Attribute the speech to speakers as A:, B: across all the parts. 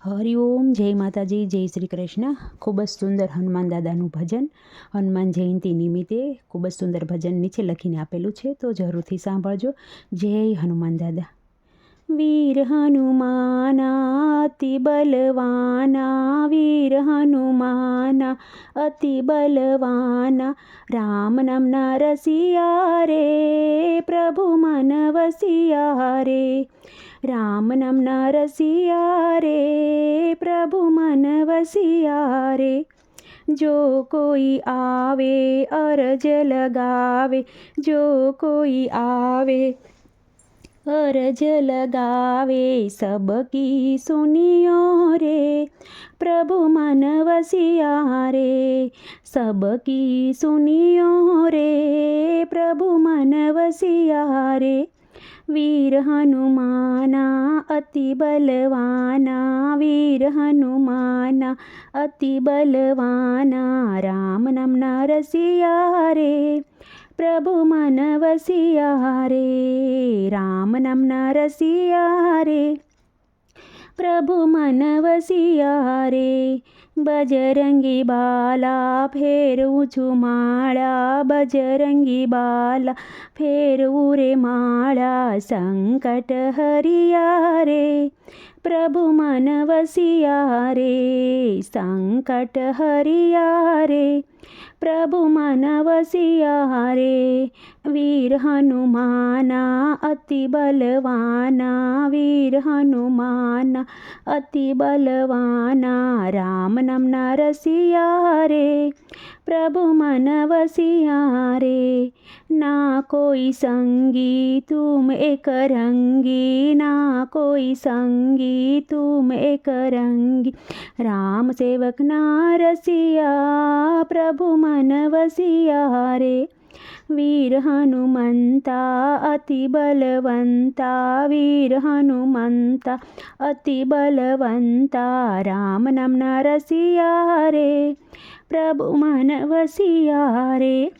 A: હરિઓમ, જય માતાજી, જય શ્રી કૃષ્ણ. ખૂબ જ સુંદર હનુમાન દાદાનું ભજન હનુમાન જયંતિ નિમિત્તે ખૂબ જ સુંદર ભજન નીચે લખીને આપેલું છે, તો જરૂરથી સાંભળજો. જય હનુમાન દાદા. વીર હનુમાના અતિ બલવાના, વીર હનુમાના અતિ બલવાના, રામ નામના રસિયા રે, પ્રભુ મન વસિયા રે, રામ નામના રસિયા રે, પ્રભુ મન વસિયા રે. જો કોઈ આવે અરજ લગાવે, જો કોઈ આવે અરજ લગાવે, સબકી સુનિયો રે, પ્રભુ મન વસિયા રે, સબકી સુનિયો રે, પ્રભુ મન વસિયા રે. વીર હનુમાના અતિ બલવાના, વીર હનુમાના અતિ બલવાના, રામ નામના રસિયા રે, પ્રભુ મન વસિયા રે, રામ નામના રસિયા રે, પ્રભુ મન વસિયા રે. બજરંગી બાલા ફેરવું છું માળા, બજરંગી બાલા ફેરવું રે માળા, સંકટ હરિયા રે, પ્રભુ મન વસિયા રે, સંકટ હરિયા રે, પ્રભુ મન વસિયા રે. વીર હનુમાના અતિ બલવાના, વીર હનુમાના અતિ બલવાના, રામ નામના રસિયા રે, પ્રભુ મન વસિયા રે. ના કોઈ સંગી તુમ એક રંગી, ના કોઈ સંગી તુમ એક રંગી, રામ સેવક ના રસિયા, પ્રભુ મન વસિયા રે. વીર હનુમંતા અતિ બલવંતા, વીર હનુમંતા અતિ બલવંતા, રામ નામના રસિયા રે, પ્રભુ મન વસિયા રે.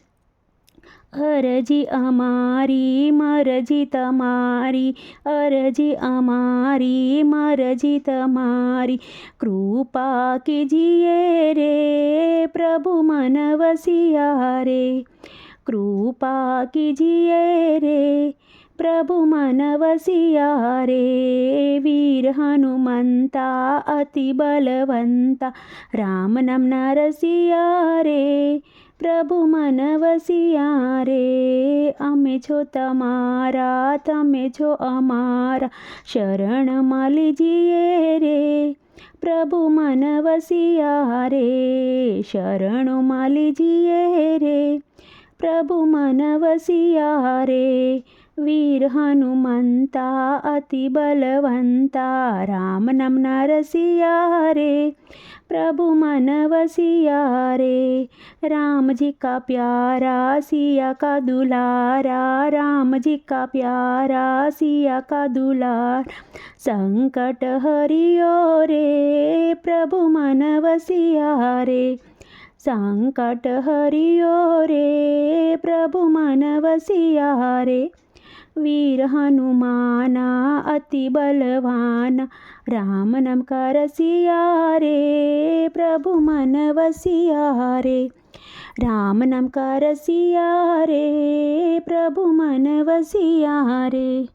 A: અરજી અમારી મરજી તમારી, અરજી અમારી મરજી તમારી, કૃપા કીજીએ રે, પ્રભુ મન વસિયા રે, કૃપા કીજીએ રે, પ્રભુ મન વસિયા રે. વીર હનુમંતા અતિ બલવંતા, રામ નામના રસિયા રે, પ્રભુ મન વસિયા રે. અમે છો તમારા, તમે છો અમારા, શરણમાં લીજીએ રે, પ્રભુ મન વસિયા રે, શરણમાં લીજીએ રે, પ્રભુ મન વસિયા રે. વીર હનુમંતા અતિ બલવંતા, રામ નામના રસિયા રે, प्रभु मन वसिया रे। राम जी का प्यारा सिया का दुलारा, राम जी का प्यारा सिया का दुलार, संकट हरियो रे प्रभु मन वसिया रे, संकट हरियो रे प्रभु मन वसिया रे। वीर हनुमाना अति बलवाना, राम नाम का रसिया रे प्रभु मन वसिया रे, राम नाम का रसिया रे प्रभु मन वसिया रे।